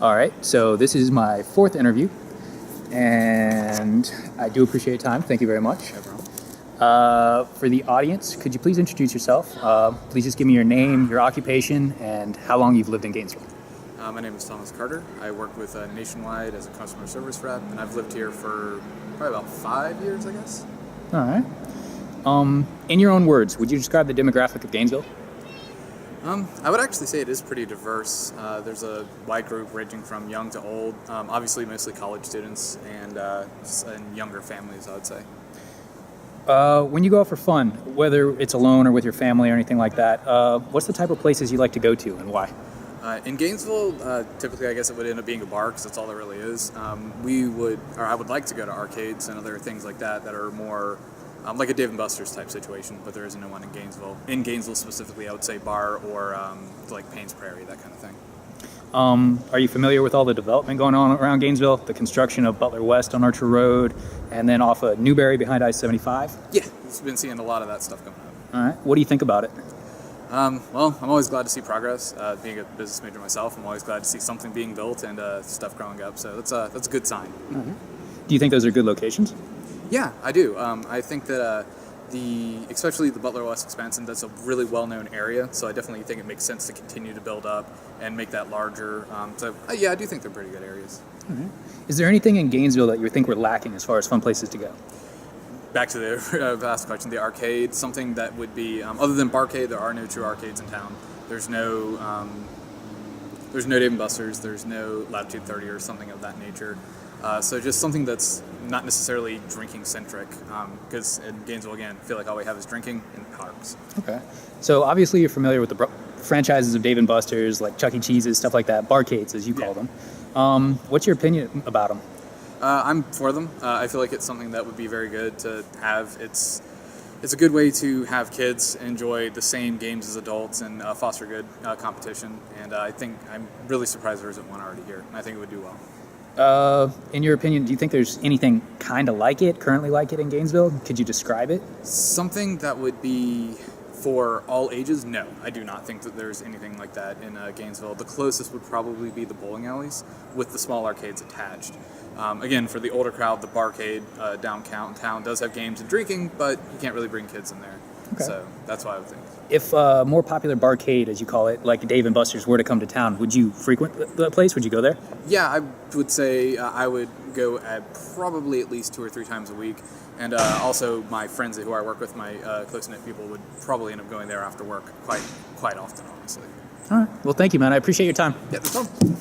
All right, so this is my fourth interview, and I do appreciate your time. Thank you very much. No problem. For the audience, could you please introduce yourself? Please just give me your name, your occupation, and how long you've lived in Gainesville. My name is Thomas Carter. I work with Nationwide as a customer service rep, and I've lived here for probably about 5 years, I guess. All right. In your own words, would you describe the demographic of Gainesville? I would actually say it is pretty diverse. There's a wide group ranging from young to old, obviously mostly college students and younger families, I would say. When you go out for fun, whether it's alone or with your family or anything like that, what's the type of places you like to go to and why? In Gainesville, typically I guess it would end up being a bar because that's all there really is. I would like to go to arcades and other things like that that are more like a Dave & Buster's type situation, but there isn't no one in Gainesville. In Gainesville specifically, I would say bar or like Payne's Prairie, that kind of thing. Are you familiar with all the development going on around Gainesville? The construction of Butler West on Archer Road, and then off of Newberry behind I-75? Yeah, I've been seeing a lot of that stuff coming up. All right. What do you think about it? Well, I'm always glad to see progress. Being a business major myself, I'm always glad to see something being built and stuff growing up. So that's a good sign. Mm-hmm. Do you think those are good locations? Yeah, I do. I think that especially the Butler West expansion, that's a really well-known area. So I definitely think it makes sense to continue to build up and make that larger. Yeah, I do think they're pretty good areas. Mm-hmm. Is there anything in Gainesville that you think we're lacking as far as fun places to go? Back to the last question, the arcade, something that would be, other than Barcade, there are no true arcades in town. There's no Dave & Buster's, there's no Latitude 30 or something of that nature. So just something that's not necessarily drinking-centric, because in Gainesville, again, I feel like all we have is drinking in parks. Okay. So obviously you're familiar with the franchises of Dave & Buster's, like Chuck E. Cheese's, stuff like that, barcades, as you call them. What's your opinion about them? I'm for them. I feel like it's something that would be very good to have. It's a good way to have kids enjoy the same games as adults and foster good competition. And I'm really surprised there isn't one already here. And I think it would do well. In your opinion, do you think there's anything kind of like it, currently like it in Gainesville? Could you describe it? Something that would be for all ages? No, I do not think that there's anything like that in Gainesville. The closest would probably be the bowling alleys with the small arcades attached. Again, for the older crowd, the barcade downtown does have games and drinking, but you can't really bring kids in there. Okay. So that's why I would think. If a more popular barcade, as you call it, like Dave & Buster's, were to come to town, would you frequent the place? Would you go there? Yeah, I would say I would go probably at least 2 or 3 times a week. And also my friends who I work with, my close-knit people, would probably end up going there after work quite often, honestly. All right. Well, thank you, man. I appreciate your time. Yeah, no problem.